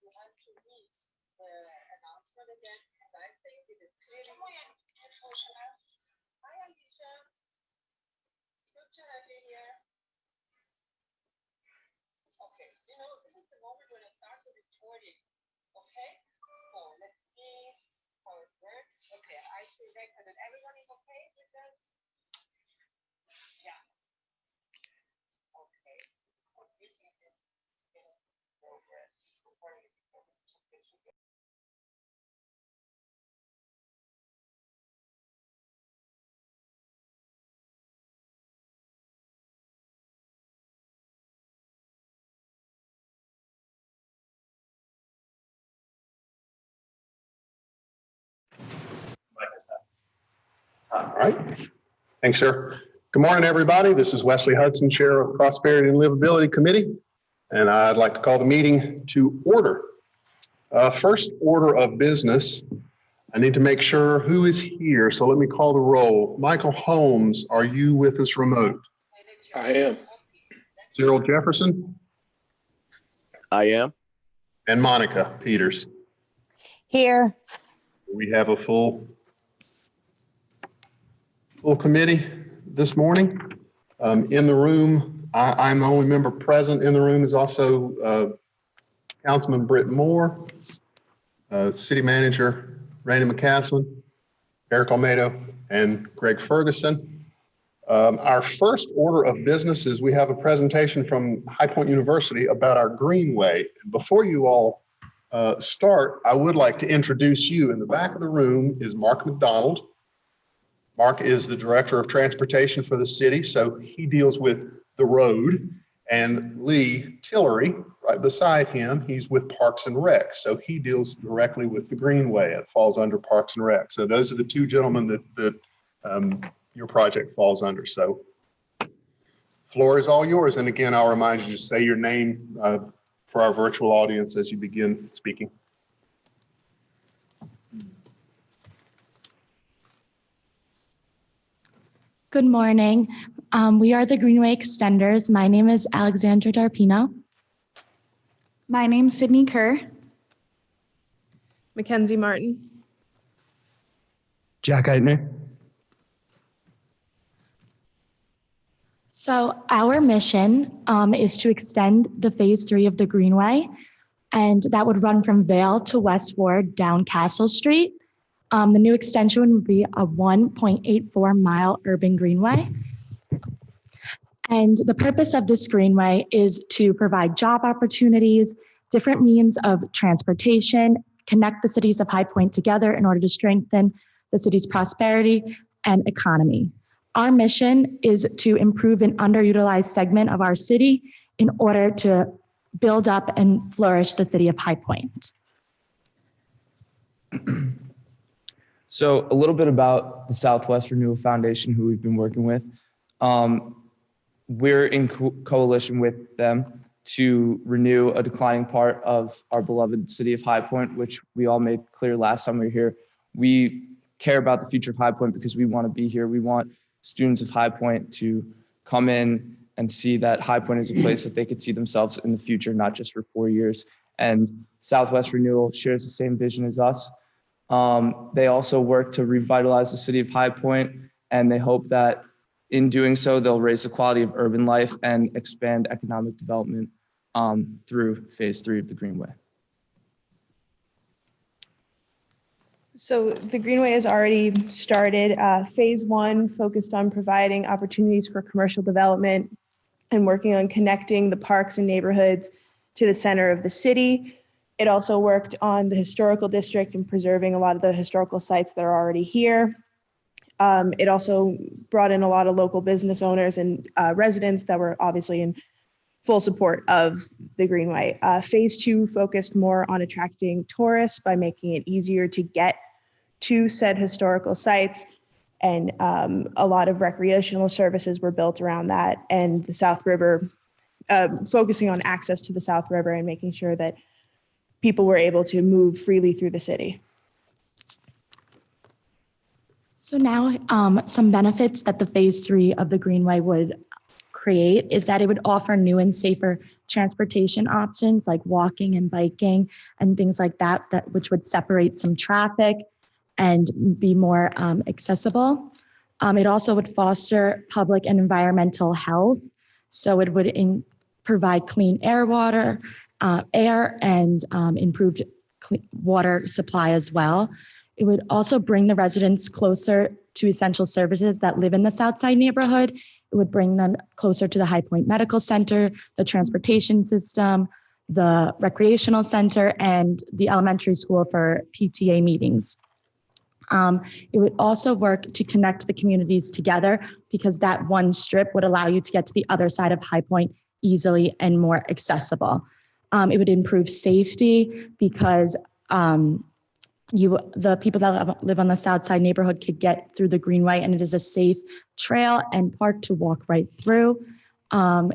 you have to read the announcement again, and I think it is clearly. Hi, Alicia. Good to have you here. Okay, you know, this is the moment when I start the recording. Okay, so let's see how it works. Okay, I see record and everyone is okay with that? Yeah. Okay. Meeting is in progress. Recording is in progress. All right. Thanks, sir. Good morning, everybody. This is Wesley Hudson, Chair of Prosperity and Livability Committee, and I'd like to call the meeting to order. First order of business, I need to make sure who is here, so let me call the roll. Michael Holmes, are you with us remote? I am. Cyril Jefferson? I am. And Monica Peters? Here. We have a full committee this morning. In the room, I'm the only member present in the room, is also Councilman Britt Moore, City Manager Randy McCaslin, Eric Almedo, and Greg Ferguson. Our first order of business is we have a presentation from High Point University about our Greenway. Before you all start, I would like to introduce you. In the back of the room is Mark McDonald. Mark is the Director of Transportation for the city, so he deals with the road. And Lee Tillery, right beside him, he's with Parks and Rec, so he deals directly with the Greenway. It falls under Parks and Rec. So those are the two gentlemen that your project falls under. So floor is all yours. And again, I'll remind you to say your name for our virtual audience as you begin speaking. Good morning. We are the Greenway Extenders. My name is Alexandra Darpino. My name's Sydney Kerr. Mackenzie Martin. Jack Eitner. So our mission is to extend the phase 3 of the Greenway, and that would run from Vale to Westward down Castle Street. The new extension would be a 1.84 mile urban greenway. And the purpose of this greenway is to provide job opportunities, different means of transportation, connect the cities of High Point together in order to strengthen the city's prosperity and economy. Our mission is to improve an underutilized segment of our city in order to build up and flourish the city of High Point. So a little bit about the Southwest Renewal Foundation, who we've been working with. We're in coalition with them to renew a declining part of our beloved city of High Point, which we all made clear last time we were here. We care about the future of High Point because we want to be here. We want students of High Point to come in and see that High Point is a place that they could see themselves in the future, not just for 4 years. And Southwest Renewal shares the same vision as us. They also work to revitalize the city of High Point, and they hope that in doing so, they'll raise the quality of urban life and expand economic development through phase 3 of the Greenway. So the Greenway has already started. Phase 1 focused on providing opportunities for commercial development and working on connecting the parks and neighborhoods to the center of the city. It also worked on the historical district and preserving a lot of the historical sites that are already here. It also brought in a lot of local business owners and residents that were obviously in full support of the Greenway. Phase 2 focused more on attracting tourists by making it easier to get to said historical sites, and a lot of recreational services were built around that, and the South River, focusing on access to the South River and making sure that people were able to move freely through the city. So now some benefits that the phase 3 of the Greenway would create is that it would offer new and safer transportation options like walking and biking and things like that, which would separate some traffic and be more accessible. It also would foster public and environmental health. So it would provide clean air and improved water supply as well. It would also bring the residents closer to essential services that live in the Southside neighborhood. It would bring them closer to the High Point Medical Center, the transportation system, the recreational center, and the elementary school for PTA meetings. It would also work to connect the communities together because that one strip would allow you to get to the other side of High Point easily and more accessible. It would improve safety because the people that live on the South Side neighborhood could get through the Greenway, and it is a safe trail and park to walk right through.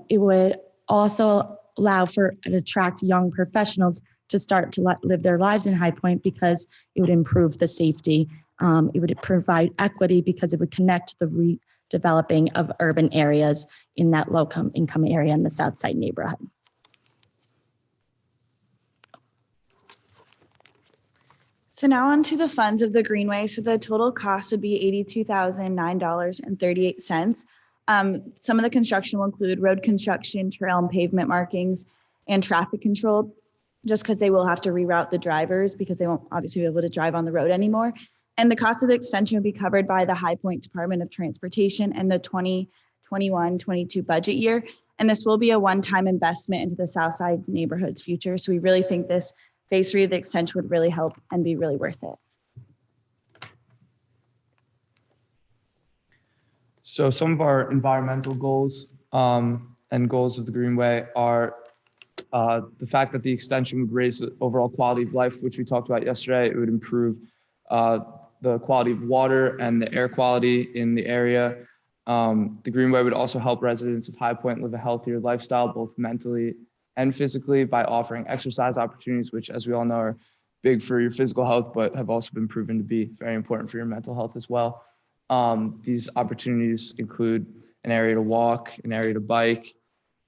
It would also allow for and attract young professionals to start to live their lives in High Point because it would improve the safety. It would provide equity because it would connect the redeveloping of urban areas in that low income area in the South Side neighborhood. So now on to the funds of the Greenway. So the total cost would be $82,009.38. Some of the construction will include road construction, trail and pavement markings, and traffic control, just because they will have to reroute the drivers because they won't obviously be able to drive on the road anymore. And the cost of the extension will be covered by the High Point Department of Transportation and the 2021-22 budget year. And this will be a one-time investment into the Southside neighborhood's future. So we really think this phase 3 of the extension would really help and be really worth it. So some of our environmental goals and goals of the Greenway are the fact that the extension would raise the overall quality of life, which we talked about yesterday. It would improve the quality of water and the air quality in the area. The Greenway would also help residents of High Point live a healthier lifestyle, both mentally and physically, by offering exercise opportunities, which, as we all know, are big for your physical health, but have also been proven to be very important for your mental health as well. These opportunities include an area to walk, an area to bike,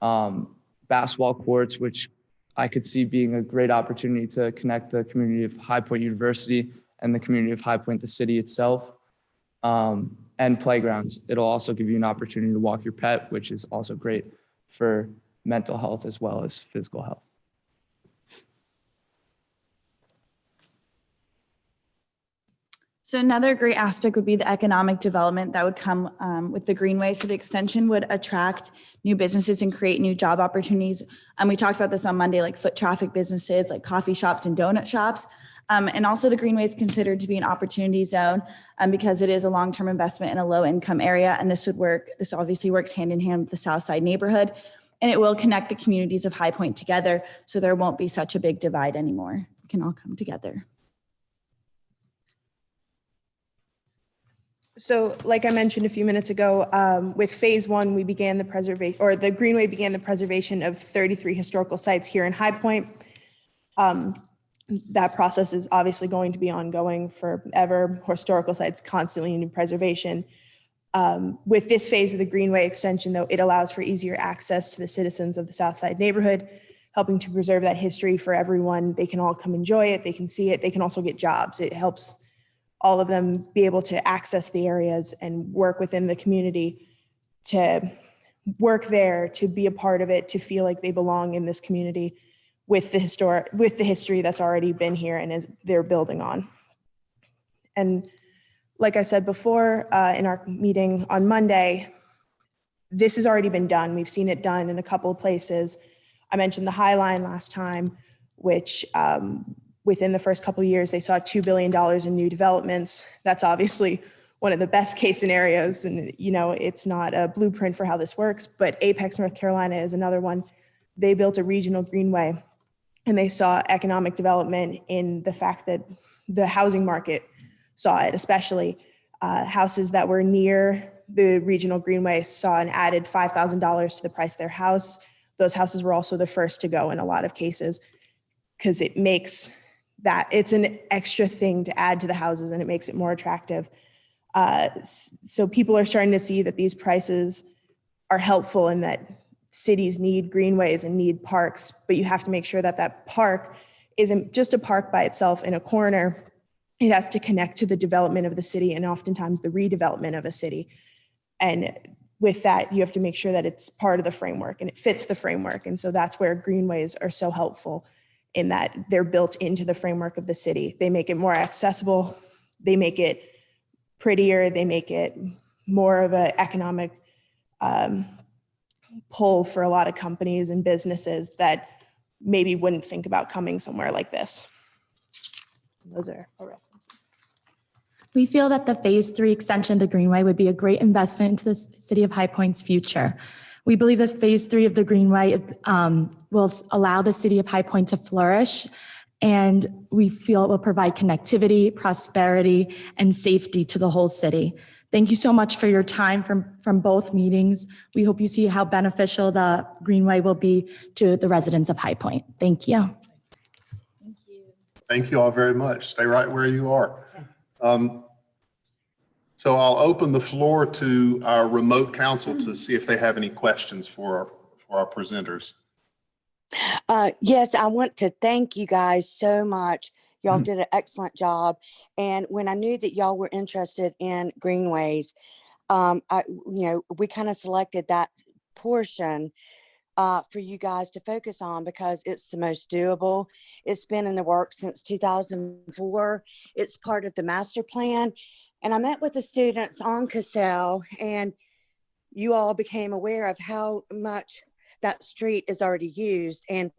basketball courts, which I could see being a great opportunity to connect the community of High Point University and the community of High Point, the city itself, and playgrounds. It'll also give you an opportunity to walk your pet, which is also great for mental health as well as physical health. So another great aspect would be the economic development that would come with the Greenway. So the extension would attract new businesses and create new job opportunities. And we talked about this on Monday, like foot traffic businesses, like coffee shops and donut shops. And also the Greenway is considered to be an opportunity zone because it is a long-term investment in a low-income area. And this obviously works hand in hand with the Southside neighborhood. And it will connect the communities of High Point together so there won't be such a big divide anymore. We can all come together. So like I mentioned a few minutes ago, with phase 1, we began the preservation, or the Greenway began the preservation of 33 historical sites here in High Point. That process is obviously going to be ongoing forever. Historical sites constantly need preservation. With this phase of the Greenway extension, though, it allows for easier access to the citizens of the Southside neighborhood, helping to preserve that history for everyone. They can all come enjoy it. They can see it. They can also get jobs. It helps all of them be able to access the areas and work within the community, to work there, to be a part of it, to feel like they belong in this community with the history that's already been here and they're building on. And like I said before, in our meeting on Monday, this has already been done. We've seen it done in a couple of places. I mentioned the High Line last time, which within the first couple of years, they saw $2 billion in new developments. That's obviously one of the best case scenarios. And, you know, it's not a blueprint for how this works, but Apex, North Carolina is another one. They built a regional greenway and they saw economic development in the fact that the housing market saw it, especially houses that were near the regional greenway saw an added $5,000 to the price of their house. Those houses were also the first to go in a lot of cases because it makes that it's an extra thing to add to the houses and it makes it more attractive. So people are starting to see that these prices are helpful in that cities need greenways and need parks, but you have to make sure that that park isn't just a park by itself in a corner. It has to connect to the development of the city and oftentimes the redevelopment of a city. And with that, you have to make sure that it's part of the framework and it fits the framework. And so that's where greenways are so helpful, in that they're built into the framework of the city. They make it more accessible. They make it prettier. They make it more of an economic pull for a lot of companies and businesses that maybe wouldn't think about coming somewhere like this. Those are our references. We feel that the Phase 3 extension of the Greenway would be a great investment into the City of High Point's future. We believe that Phase 3 of the Greenway will allow the City of High Point to flourish, and we feel it will provide connectivity, prosperity, and safety to the whole city. Thank you so much for your time from both meetings. We hope you see how beneficial the Greenway will be to the residents of High Point. Thank you. Thank you all very much. Stay right where you are. So I'll open the floor to our remote council to see if they have any questions for our presenters. Yes, I want to thank you guys so much. Y'all did an excellent job. And when I knew that y'all were interested in greenways, we kind of selected that portion for you guys to focus on because it's the most doable. It's been in the works since 2004. It's part of the master plan. And I met with the students on Cassell, and you all became aware of how much that street is already used. And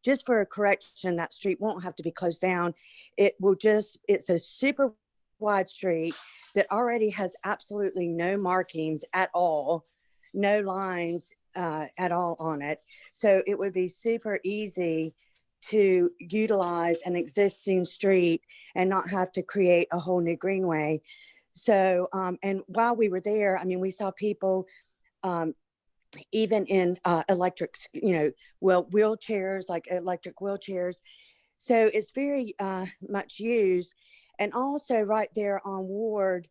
just for a correction, that street won't have to be closed down. It's a super wide street that already has absolutely no markings at all, no lines at all on it. So it would be super easy to utilize an existing street and not have to create a whole new greenway. So, and while we were there, I mean, we saw people even in electric, wheelchairs, like electric wheelchairs. So it's very much used. And also right there on Ward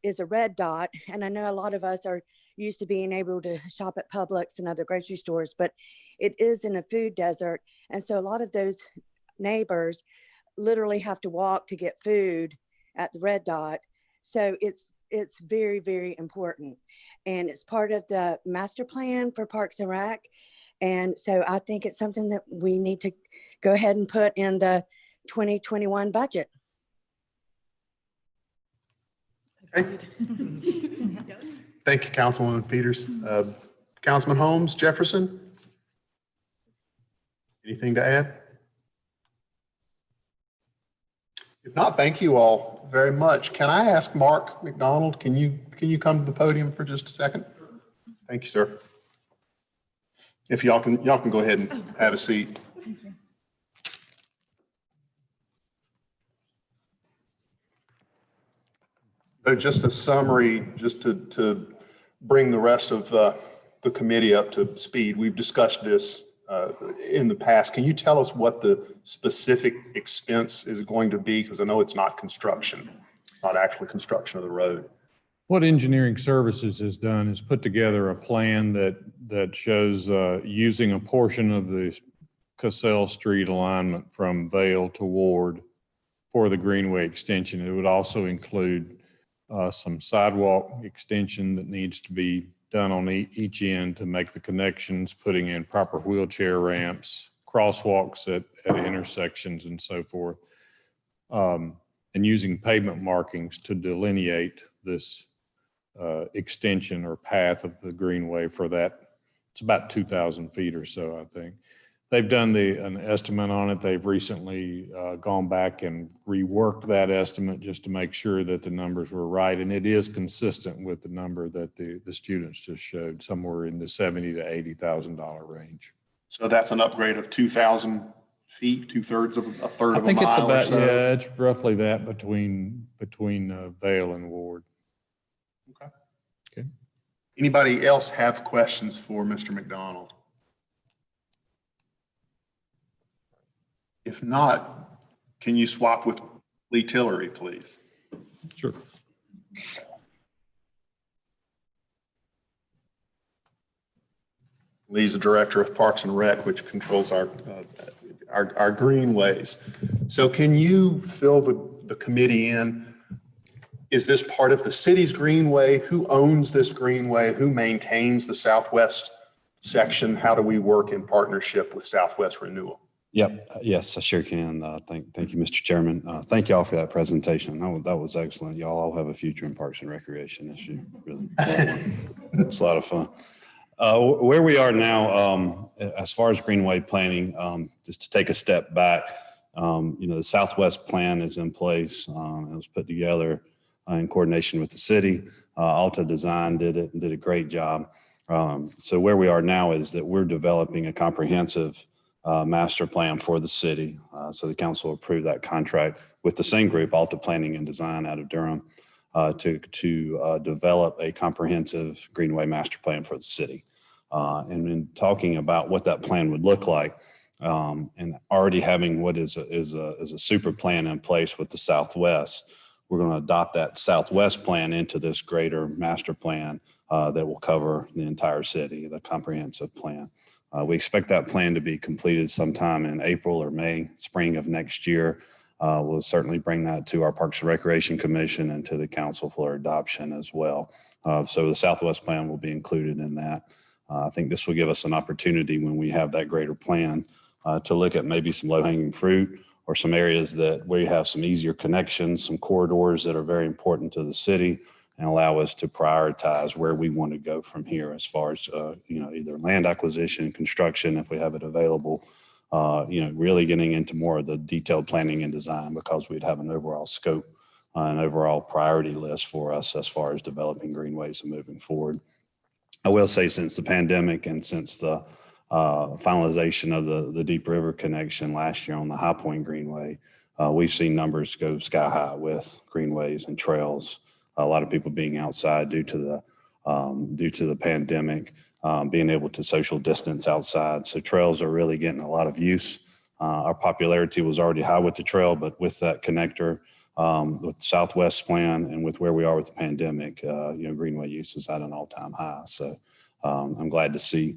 is a red dot. And I know a lot of us are used to being able to shop at Publix and other grocery stores, but it is in a food desert. And so a lot of those neighbors literally have to walk to get food at the red dot. So it's very, very important. And it's part of the master plan for Parks and Rec. And so I think it's something that we need to go ahead and put in the 2021 budget. Okay. Thank you, Councilwoman Peters. Councilman Holmes, Jefferson, anything to add? If not, thank you all very much. Can I ask Mark McDonald, can you come to the podium for just a second? Thank you, sir. If y'all can go ahead and have a seat. So just a summary, just to bring the rest of the committee up to speed. We've discussed this in the past. Can you tell us what the specific expense is going to be? Because I know it's not construction. It's not actually construction of the road. What engineering services has done is put together a plan that shows using a portion of the Cassell Street alignment from Vale to Ward for the Greenway extension. It would also include some sidewalk extension that needs to be done on each end to make the connections, putting in proper wheelchair ramps, crosswalks at intersections and so forth, and using pavement markings to delineate this extension or path of the Greenway for that. It's about 2,000 feet or so, I think. They've done an estimate on it. They've recently gone back and reworked that estimate just to make sure that the numbers were right. And it is consistent with the number that the students just showed, somewhere in the $70,000 to $80,000 range. So that's an upgrade of 2,000 feet, a third of a mile. I think it's about, or so. Yeah, it's roughly that between Vale and Ward. Okay. Okay. Anybody else have questions for Mr. McDonald? If not, can you swap with Lee Tillery, please? Sure. Lee's the Director of Parks and Rec, which controls our greenways. So can you fill the committee in? Is this part of the city's greenway? Who owns this greenway? Who maintains the southwest section? How do we work in partnership with Southwest Renewal? Yep. Yes, I sure can. Thank you, Mr. Chairman. Thank you all for that presentation. That was excellent. Y'all all have a future in Parks and Recreation this year. Really, it's a lot of fun. Where we are now, as far as Greenway planning, just to take a step back, the Southwest plan is in place. It was put together in coordination with the city. Alta Design did a great job. So where we are now is that we're developing a comprehensive master plan for the city. So the council approved that contract with the same group, Alta Planning and Design out of Durham, to develop a comprehensive Greenway master plan for the city. And in talking about what that plan would look like, and already having what is a super plan in place with the Southwest, we're going to adopt that Southwest plan into this greater master plan that will cover the entire city, the comprehensive plan. We expect that plan to be completed sometime in April or May, spring of next year. We'll certainly bring that to our Parks and Recreation Commission and to the council for adoption as well. So the Southwest plan will be included in that. I think this will give us an opportunity when we have that greater plan to look at maybe some low-hanging fruit or some areas that we have some easier connections, some corridors that are very important to the city, and allow us to prioritize where we want to go from here as far as, either land acquisition, construction, if we have it available, really getting into more of the detailed planning and design, because we'd have an overall scope, an overall priority list for us as far as developing greenways and moving forward. I will say, since the pandemic and since the finalization of the Deep River connection last year on the High Point Greenway, we've seen numbers go sky high with greenways and trails. A lot of people being outside due to the pandemic, being able to social distance outside. So trails are really getting a lot of use. Our popularity was already high with the trail, but with that connector, with the Southwest plan and with where we are with the pandemic, greenway use is at an all-time high. So I'm glad to see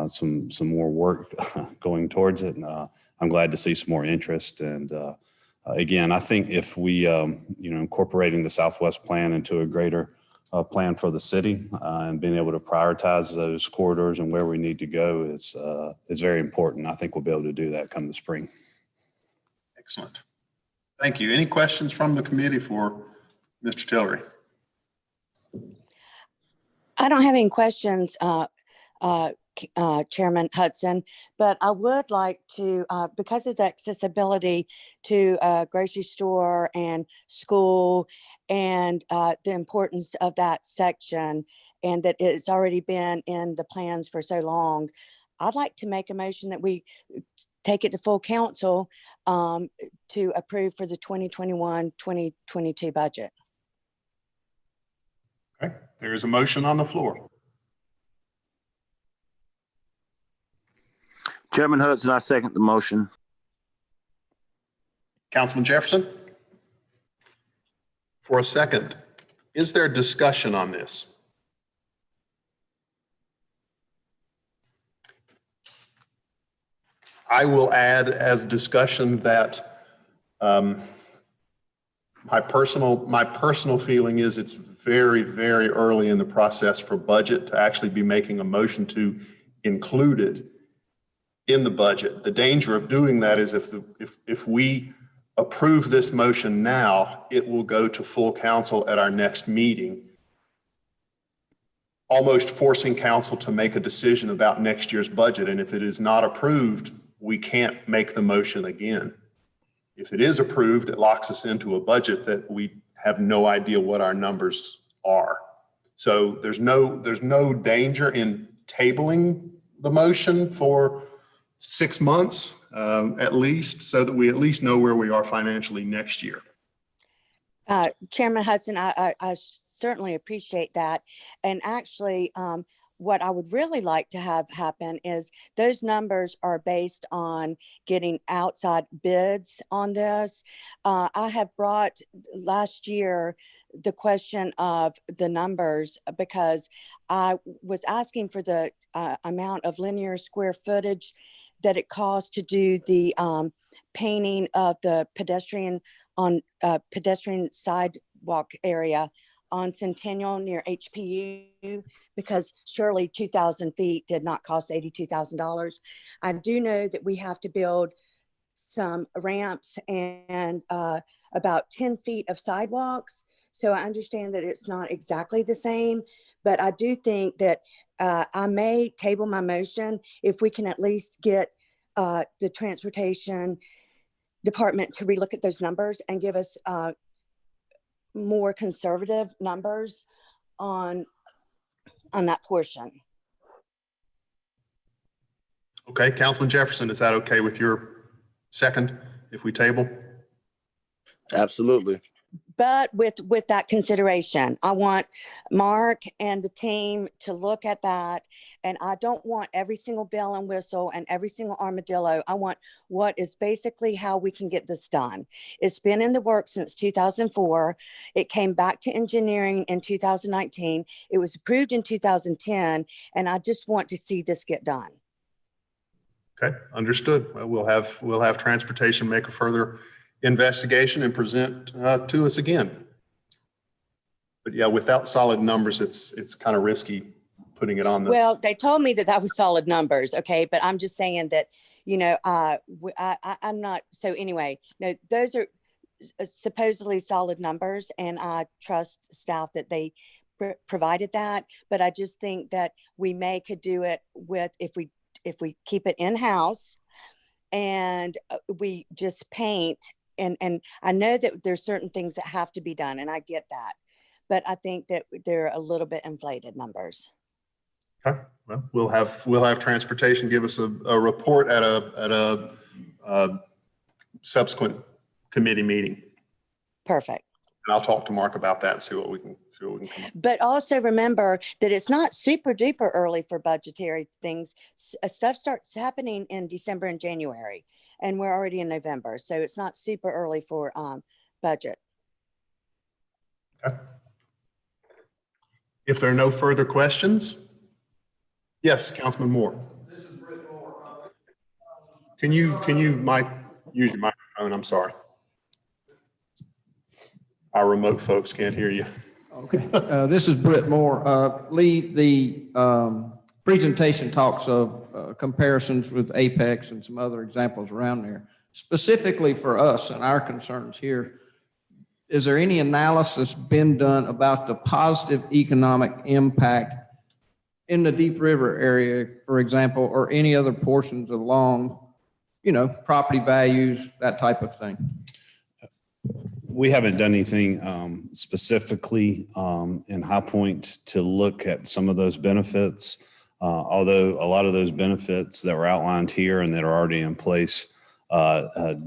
some more work going towards it. And I'm glad to see some more interest. And again, I think if we, incorporating the Southwest plan into a greater plan for the city and being able to prioritize those corridors and where we need to go is very important. I think we'll be able to do that come the spring. Excellent. Thank you. Any questions from the committee for Mr. Tillery? I don't have any questions, Chairman Hudson, but I would like to, because of the accessibility to a grocery store and school and the importance of that section, and that it's already been in the plans for so long, I'd like to make a motion that we take it to full council to approve for the 2021-2022 budget. Okay, there is a motion on the floor. Chairman Hudson, I second the motion. Councilman Jefferson? For a second, is there discussion on this? I will add as discussion that my personal feeling is it's very, very early in the process for budget to actually be making a motion to include it in the budget. The danger of doing that is if we approve this motion now, it will go to full council at our next meeting, almost forcing council to make a decision about next year's budget. And if it is not approved, we can't make the motion again. If it is approved, it locks us into a budget that we have no idea what our numbers are. So there's no danger in tabling the motion for 6 months at least, so that we at least know where we are financially next year. Chairman Hudson, I certainly appreciate that. And actually, what I would really like to have happen is those numbers are based on getting outside bids on this. I have brought last year the question of the numbers, because I was asking for the amount of linear square footage that it costs to do the painting of the pedestrian sidewalk area on Centennial near HPU, because surely 2,000 feet did not cost $82,000. I do know that we have to build some ramps and about 10 feet of sidewalks. So I understand that it's not exactly the same, but I do think that I may table my motion if we can at least get the transportation department to relook at those numbers and give us more conservative numbers on that portion. Okay, Councilman Jefferson, is that okay with your second if we table? Absolutely. But with that consideration, I want Mark and the team to look at that. And I don't want every single bell and whistle and every single armadillo. I want what is basically how we can get this done. It's been in the works since 2004. It came back to engineering in 2019. It was approved in 2010. And I just want to see this get done. Okay, understood. We'll have transportation make a further investigation and present to us again. But yeah, without solid numbers, it's kind of risky putting it on the. Well, they told me that was solid numbers. Okay. But I'm just saying that, you know, I'm not. So anyway, no, those are supposedly solid numbers, and I trust staff that they provided that. But I just think that we could do it with, if we keep it in-house and we just paint. And I know that there's certain things that have to be done, and I get that, but I think that they're a little bit inflated numbers. Okay, well, we'll have transportation give us a report at a subsequent committee meeting. Perfect. And I'll talk to Mark about that and see what we can come up. But also remember that it's not super duper early for budgetary things. Stuff starts happening in December and January, and we're already in November. So it's not super early for budget. Okay. If there are no further questions, yes, Councilman Moore. This is Britt Moore. Can you use your microphone? I'm sorry. Our remote folks can't hear you. Okay. This is Britt Moore. Lee, the presentation talks of comparisons with Apex and some other examples around there. Specifically for us and our concerns here, is there any analysis been done about the positive economic impact in the Deep River area, for example, or any other portions along, you know, property values, that type of thing? We haven't done anything specifically in High Point to look at some of those benefits, although a lot of those benefits that were outlined here and that are already in place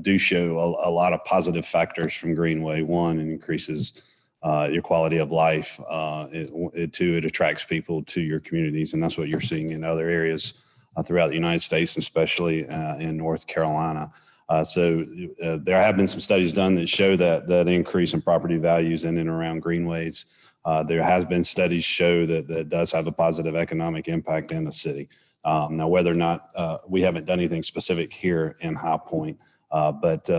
do show a lot of positive factors from Greenway. One, it increases your quality of life. It attracts people to your communities, and that's what you're seeing in other areas throughout the United States, especially in North Carolina. So there have been some studies done that show that increase in property values in and around greenways. There has been studies show that does have a positive economic impact in the city. Now, whether or not we haven't done anything specific here in High Point, but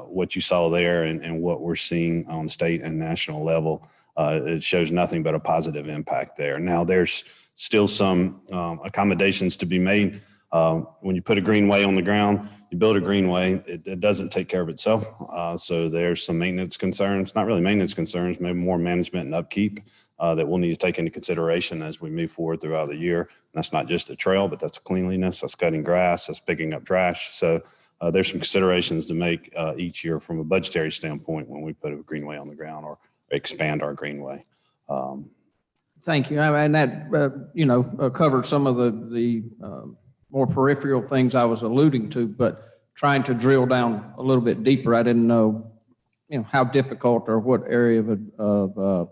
what you saw there and what we're seeing on state and national level, it shows nothing but a positive impact there. Now, there's still some accommodations to be made. When you put a greenway on the ground, you build a greenway, it doesn't take care of itself. So there's some maintenance concerns, not really maintenance concerns, maybe more management and upkeep that we'll need to take into consideration as we move forward throughout the year. And that's not just a trail, but that's cleanliness, that's cutting grass, that's picking up trash. So there's some considerations to make each year from a budgetary standpoint when we put a greenway on the ground or expand our greenway. Thank you. And that, covered some of the more peripheral things I was alluding to, but trying to drill down a little bit deeper, I didn't know, how difficult or what area of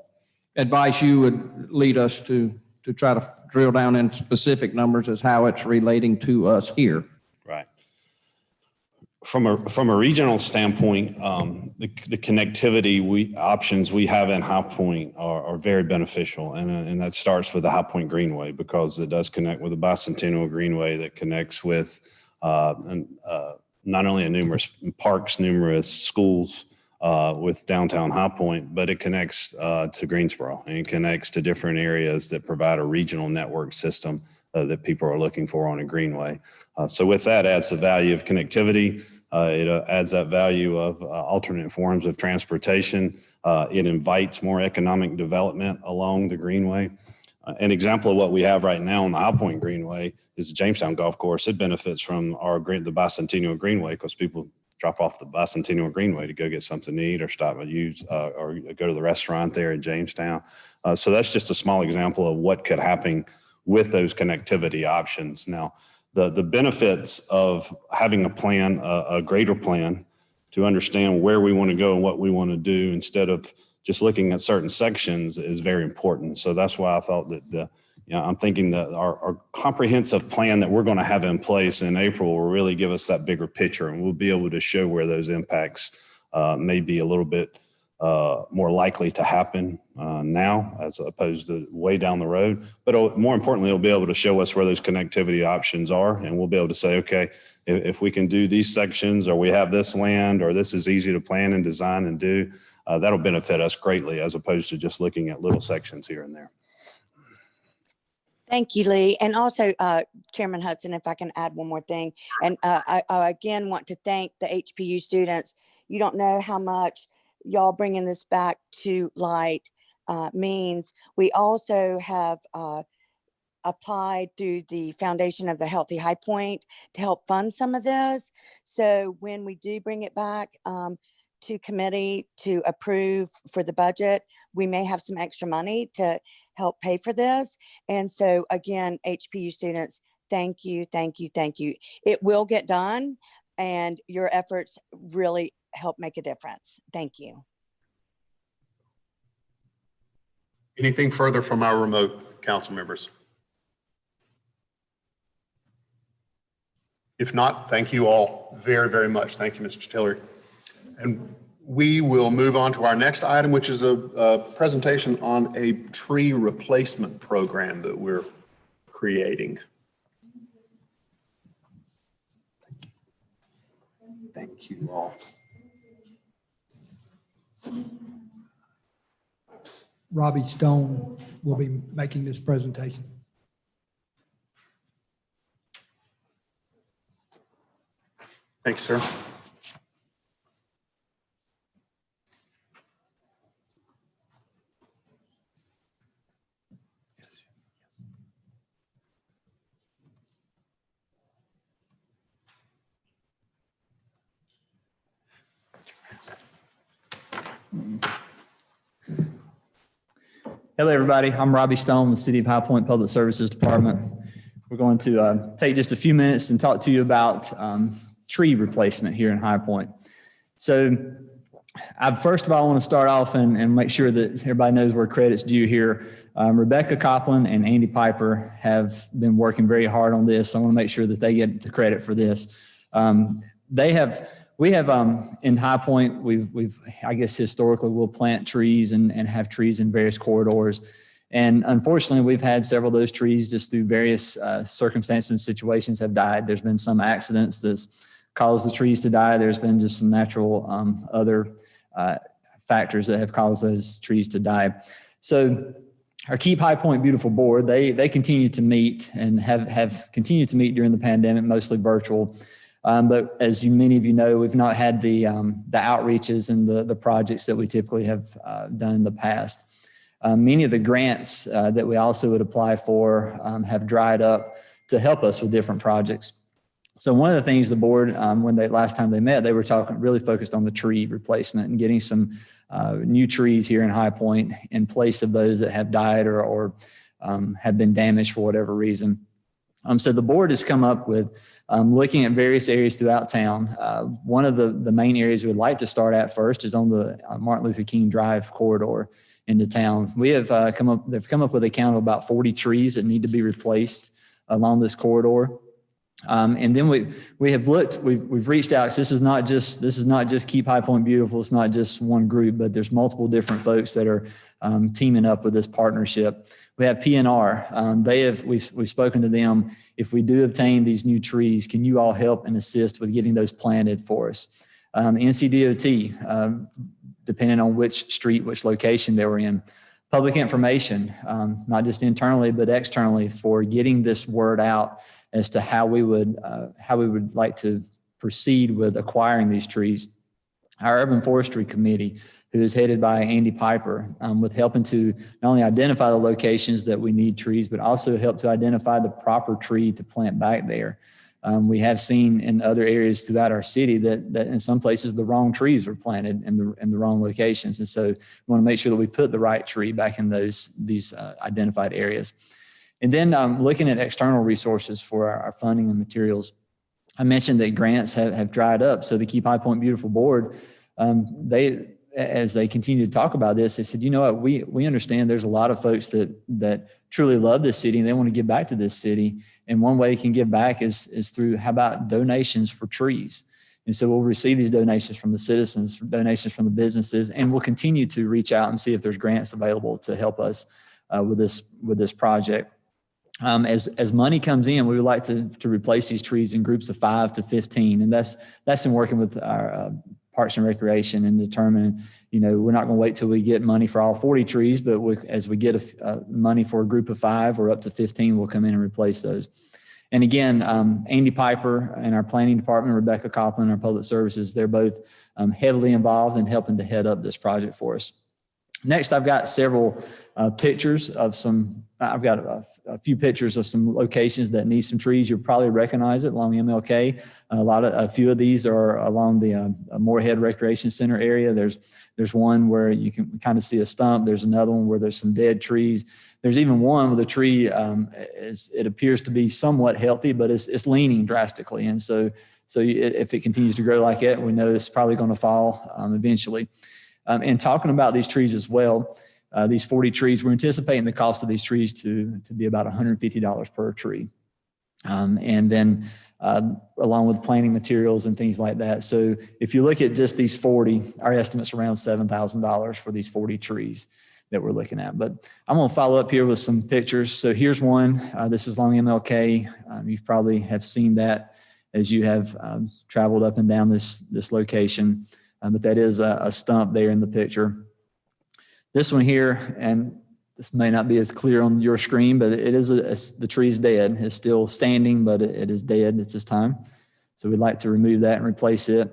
advice you would lead us to try to drill down in specific numbers as how it's relating to us here. Right. From a regional standpoint, the connectivity options we have in High Point are very beneficial, and that starts with the High Point Greenway, because it does connect with the Bicentennial Greenway that connects with not only numerous parks, numerous schools with downtown High Point, but it connects to Greensboro, and it connects to different areas that provide a regional network system that people are looking for on a greenway. So with that adds the value of connectivity. It adds that value of alternate forms of transportation. It invites more economic development along the greenway. An example of what we have right now on the High Point Greenway is the Jamestown Golf Course. It benefits from the Bicentennial Greenway because people drop off the Bicentennial Greenway to go get something to eat or stop and use or go to the restaurant there in Jamestown. So that's just a small example of what could happen with those connectivity options. Now, the benefits of having a plan, a greater plan to understand where we want to go and what we want to do instead of just looking at certain sections is very important. So that's why I thought that I'm thinking that our comprehensive plan that we're going to have in place in April will really give us that bigger picture, and we'll be able to show where those impacts may be a little bit more likely to happen now as opposed to way down the road. But more importantly, it'll be able to show us where those connectivity options are, and we'll be able to say, okay, if we can do these sections, or we have this land, or this is easy to plan and design and do, that'll benefit us greatly as opposed to just looking at little sections here and there. Thank you, Lee. And also, Chairman Hudson, if I can add one more thing. And I again want to thank the HPU students. You don't know how much y'all bringing this back to light means. We also have applied through the Foundation of the Healthy High Point to help fund some of this. So when we do bring it back to committee to approve for the budget, we may have some extra money to help pay for this. And so again, HPU students, thank you, thank you, thank you. It will get done, and your efforts really help make a difference. Thank you. Anything further from our remote council members? If not, thank you all very, very much. Thank you, Mr. Tillery. And we will move on to our next item, which is a presentation on a tree replacement program that we're creating. Thank you all. Robbie Stone will be making this presentation. Thank you, sir. Hello, everybody. I'm Robbie Stone, the City of High Point Public Services Department. We're going to take just a few minutes and talk to you about tree replacement here in High Point. So first of all, I want to start off and make sure that everybody knows where credit's due here. Rebecca Copland and Andy Piper have been working very hard on this. I want to make sure that they get the credit for this. We have in High Point, we've I guess historically we'll plant trees and have trees in various corridors. And unfortunately, we've had several of those trees just through various circumstances and situations have died. There's been some accidents that's caused the trees to die. There's been just some natural other factors that have caused those trees to die. So our Keep High Point Beautiful board, they continue to meet and have continued to meet during the pandemic, mostly virtual. But as many of you know, we've not had the outreaches and the projects that we typically have done in the past. Many of the grants that we also would apply for have dried up to help us with different projects. So one of the things the board, last time they met, they were really focused on the tree replacement and getting some new trees here in High Point in place of those that have died or have been damaged for whatever reason. So the board has come up with looking at various areas throughout town. One of the main areas we'd like to start at first is on the Martin Luther King Drive corridor into town. We have they've come up with a count of about 40 trees that need to be replaced along this corridor. And then we have looked, we've reached out. So this is not just Keep High Point Beautiful. It's not just one group, but there's multiple different folks that are teaming up with this partnership. We have PNR. We've spoken to them. If we do obtain these new trees, can you all help and assist with getting those planted for us? NCDOT, depending on which street, which location they were in. Public information, not just internally, but externally, for getting this word out as to how we would like to proceed with acquiring these trees. Our Urban Forestry Committee, who is headed by Andy Piper, with helping to not only identify the locations that we need trees, but also help to identify the proper tree to plant back there. We have seen in other areas throughout our city that in some places the wrong trees were planted in the wrong locations. And so we want to make sure that we put the right tree back in these identified areas. And then looking at external resources for our funding and materials. I mentioned that grants have dried up. So the Keep High Point Beautiful Board, as they continue to talk about this, they said, you know what, we understand there's a lot of folks that truly love this city and they want to give back to this city. And one way they can give back is through, how about donations for trees? And so we'll receive these donations from the citizens, donations from the businesses, and we'll continue to reach out and see if there's grants available to help us with this project. As money comes in, we would like to replace these trees in groups of 5 to 15. And that's in working with our Parks and Recreation and determining, we're not going to wait till we get money for all 40 trees, but as we get money for a group of 5 or up to 15, we'll come in and replace those. And again, Andy Piper and our planning department, Rebecca Copland, our public services, they're both heavily involved in helping to head up this project for us. Next, I've got several pictures of I've got a few pictures of some locations that need some trees. You'll probably recognize it along MLK. A few of these are along the Moorhead Recreation Center area. There's one where you can kind of see a stump. There's another one where there's some dead trees. There's even one with a tree, it appears to be somewhat healthy, but it's leaning drastically. And so if it continues to grow like that, we know it's probably going to fall eventually. And talking about these trees as well, these 40 trees, we're anticipating the cost of these trees to be about $150 per tree. And then along with planting materials and things like that. So if you look at just these 40, our estimate's around $7,000 for these 40 trees that we're looking at. But I'm going to follow up here with some pictures. So here's one. This is along MLK. You probably have seen that as you have traveled up and down this location. But that is a stump there in the picture. This one here, and this may not be as clear on your screen, but it is the tree's dead. It's still standing, but it is dead. It's its time. So we'd like to remove that and replace it.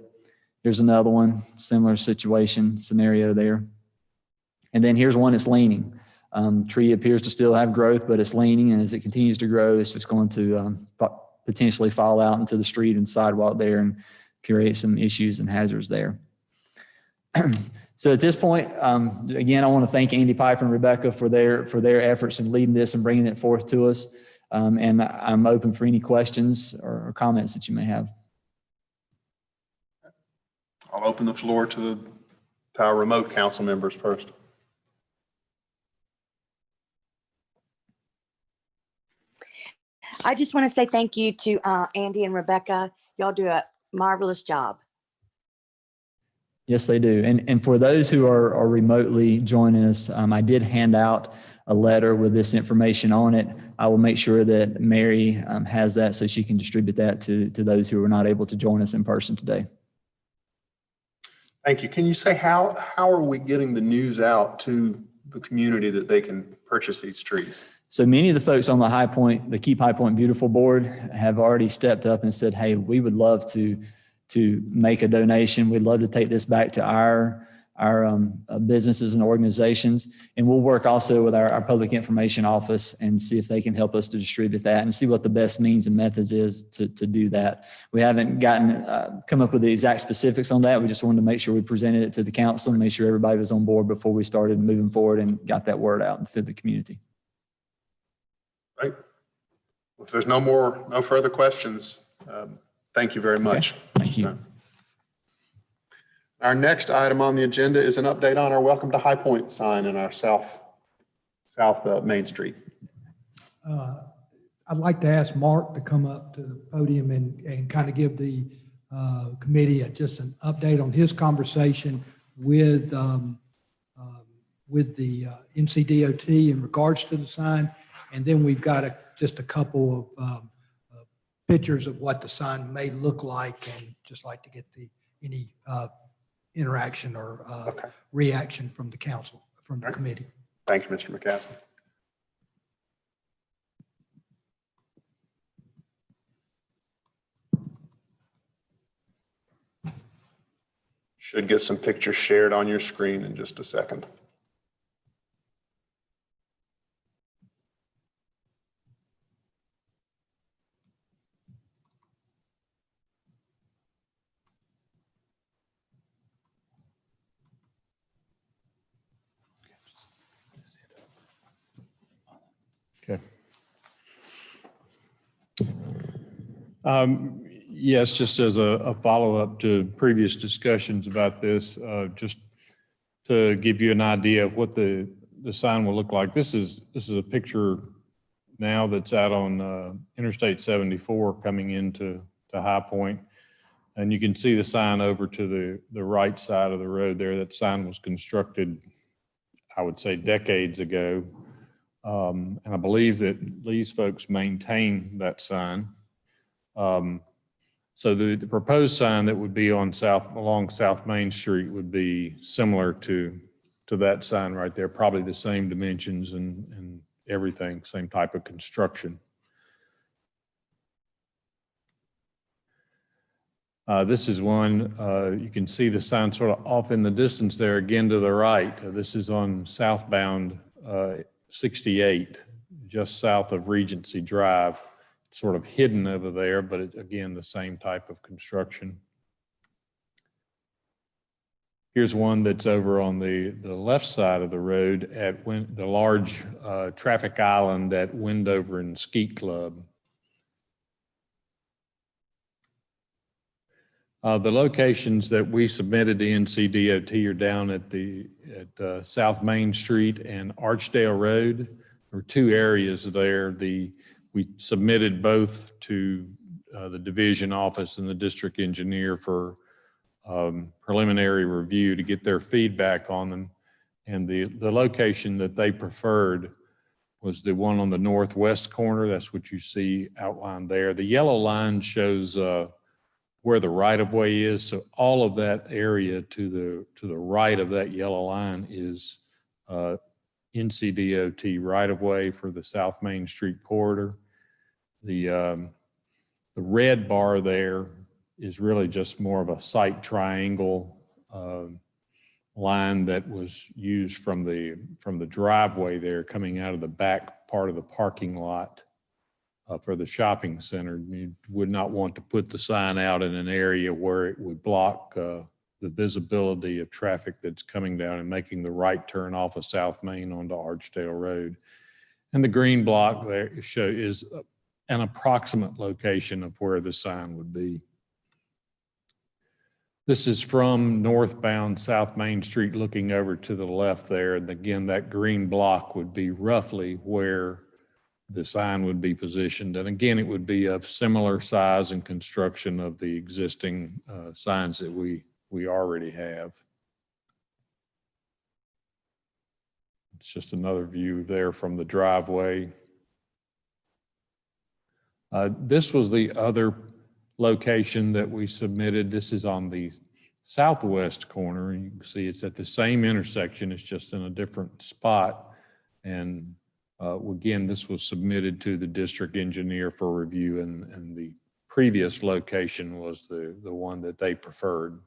Here's another one, similar scenario there. And then here's one that's leaning. Tree appears to still have growth, but it's leaning, and as it continues to grow, it's just going to potentially fall out into the street and sidewalk there and create some issues and hazards there. So at this point, again, I want to thank Andy Piper and Rebecca for their efforts in leading this and bringing it forth to us. And I'm open for any questions or comments that you may have. I'll open the floor to our remote council members first. I just want to say thank you to Andy and Rebecca. Y'all do a marvelous job. Yes, they do. And for those who are remotely joining us, I did hand out a letter with this information on it. I will make sure that Mary has that so she can distribute that to those who are not able to join us in person today. Thank you. Can you say how are we getting the news out to the community that they can purchase these trees? So many of the folks on the Keep High Point Beautiful board have already stepped up and said, hey, we would love to make a donation. We'd love to take this back to our businesses and organizations. And we'll work also with our public information office and see if they can help us to distribute that and see what the best means and methods is to do that. We haven't come up with the exact specifics on that. We just wanted to make sure we presented it to the council and make sure everybody was on board before we started moving forward and got that word out into the community. Right. If there's no further questions, thank you very much. Okay. Thank you. Our next item on the agenda is an update on our Welcome to High Point sign in our south Main Street. I'd like to ask Mark to come up to the podium and kind of give the committee just an update on his conversation with the NCDOT in regards to the sign. And then we've got just a couple of pictures of what the sign may look like, and just like to get any interaction or reaction from the council, from the committee. Thank you, Mr. McCaslin. Should get some pictures shared on your screen in just a second. Okay. Yes, just as a follow-up to previous discussions about this, just to give you an idea of what the sign will look like. This is a picture now that's out on Interstate 74 coming into High Point. And you can see the sign over to the right side of the road there. That sign was constructed, I would say, decades ago. And I believe that Lee's folks maintain that sign. So the proposed sign that would be on along South Main Street would be similar to that sign right there, probably the same dimensions and everything, same type of construction. This is one, you can see the sign sort of off in the distance there, again to the right. This is on southbound 68, just south of Regency Drive, sort of hidden over there, but again, the same type of construction. Here's one that's over on the left side of the road at the large traffic island at Wendover and Skeet Club. The locations that we submitted to NCDOT are down at South Main Street and Archdale Road. There were two areas there. We submitted both to the division office and the district engineer for preliminary review to get their feedback on them. And the location that they preferred was the one on the northwest corner. That's what you see outlined there. The yellow line shows where the right-of-way is. So all of that area to the right of that yellow line is NCDOT right-of-way for the South Main Street corridor. The red bar there is really just more of a site triangle line that was used from the driveway there coming out of the back part of the parking lot for the shopping center. You would not want to put the sign out in an area where it would block the visibility of traffic that's coming down and making the right turn off of South Main onto Archdale Road. And the green block there is an approximate location of where the sign would be. This is from northbound South Main Street looking over to the left there. And again, that green block would be roughly where the sign would be positioned. And again, it would be of similar size and construction of the existing signs that we already have. It's just another view there from the driveway. This was the other location that we submitted. This is on the southwest corner. You can see it's at the same intersection. It's just in a different spot. And again, this was submitted to the district engineer for review, and the previous location was the one that they preferred.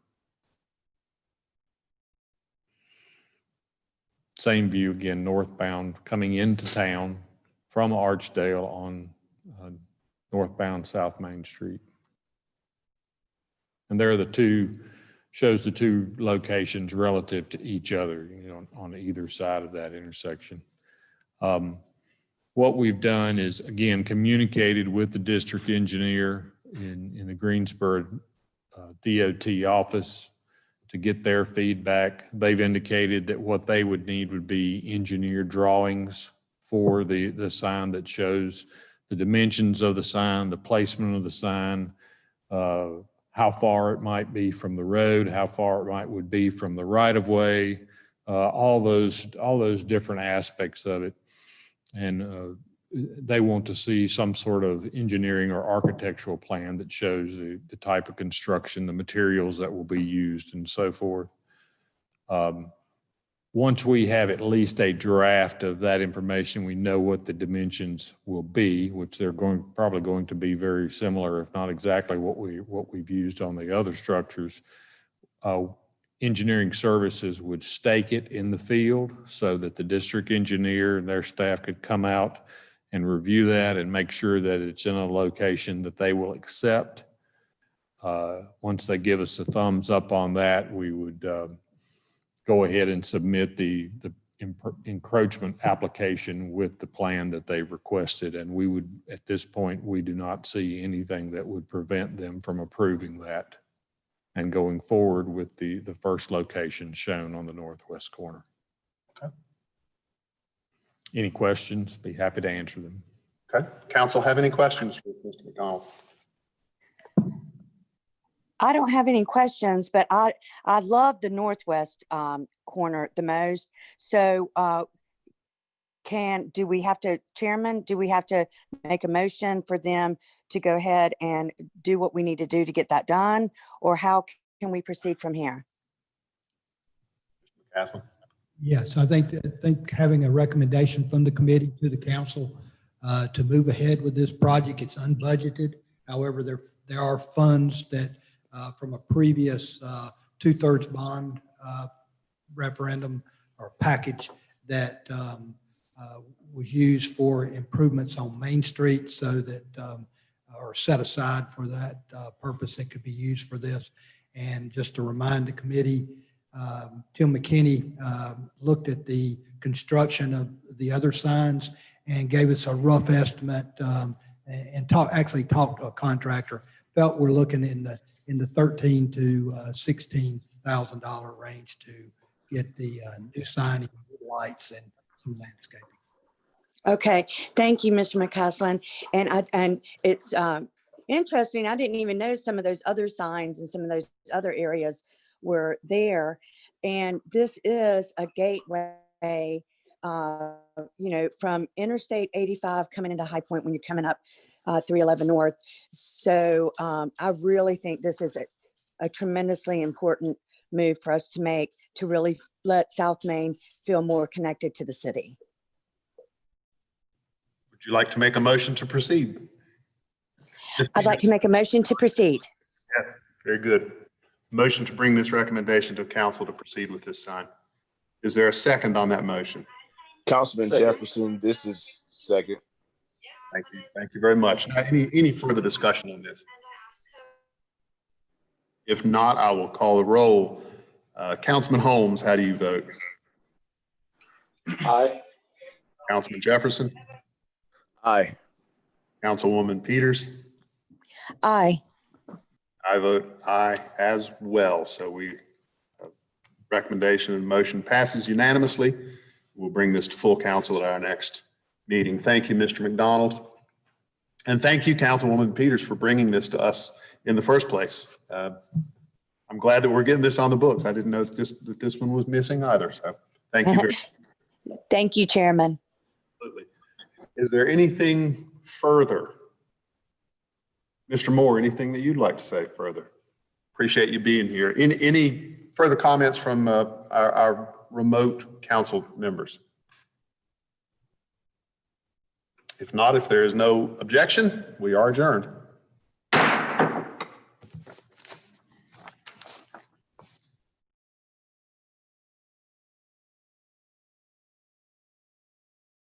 Same view again, northbound coming into town from Archdale on northbound South Main Street. And there are shows the two locations relative to each other, on either side of that intersection. What we've done is, again, communicated with the district engineer in the Greensboro DOT office to get their feedback. They've indicated that what they would need would be engineered drawings for the sign that shows the dimensions of the sign, the placement of the sign, how far it might be from the road, how far it would be from the right of way, all those different aspects of it. And they want to see some sort of engineering or architectural plan that shows the type of construction, the materials that will be used, and so forth. Once we have at least a draft of that information, we know what the dimensions will be, which they're probably going to be very similar, if not exactly what we've used on the other structures. Engineering services would stake it in the field so that the district engineer and their staff could come out and review that and make sure that it's in a location that they will accept. Once they give us a thumbs up on that, we would go ahead and submit the encroachment application with the plan that they've requested. And we would, at this point, we do not see anything that would prevent them from approving that and going forward with the first location shown on the northwest corner. Okay. Any questions? Be happy to answer them. Okay. Council have any questions for Mr. McDonald? I don't have any questions, but I love the northwest corner the most. So Chairman, do we have to make a motion for them to go ahead and do what we need to do to get that done? Or how can we proceed from here? Catherine? Yes, I think having a recommendation from the committee to the council to move ahead with this project, it's unbudgeted. However, there are funds that from a previous 2/3 bond referendum or package that was used for improvements on Main Street, so that are set aside for that purpose that could be used for this. And just to remind the committee, Tim McKinney looked at the construction of the other signs and gave us a rough estimate and actually talked to a contractor. Felt we're looking in the $13,000 to $16,000 range to get the new signage, lights, and some landscaping. Okay, thank you, Mr. McCaslin. And it's interesting. I didn't even know some of those other signs and some of those other areas were there. And this is a gateway, from Interstate 85 coming into High Point when you're coming up 311 North. So I really think this is a tremendously important move for us to make to really let South Main feel more connected to the city. Would you like to make a motion to proceed? I'd like to make a motion to proceed. Yeah, very good. Motion to bring this recommendation to council to proceed with this sign. Is there a second on that motion? Councilman Jefferson, this is second. Thank you. Thank you very much. Now, any further discussion on this? If not, I will call the roll. Councilman Holmes, how do you vote? Aye. Councilman Jefferson? Aye. Councilwoman Peters? Aye. I vote aye as well. So recommendation and motion passes unanimously. We'll bring this to full council at our next meeting. Thank you, Mr. McDonald. And thank you, Councilwoman Peters, for bringing this to us in the first place. I'm glad that we're getting this on the books. I didn't know that this one was missing either. So thank you very much. Thank you, Chairman. Absolutely. Is there anything further? Mr. Moore, anything that you'd like to say further? Appreciate you being here. Any further comments from our remote council members? If not, if there is no objection, we are adjourned.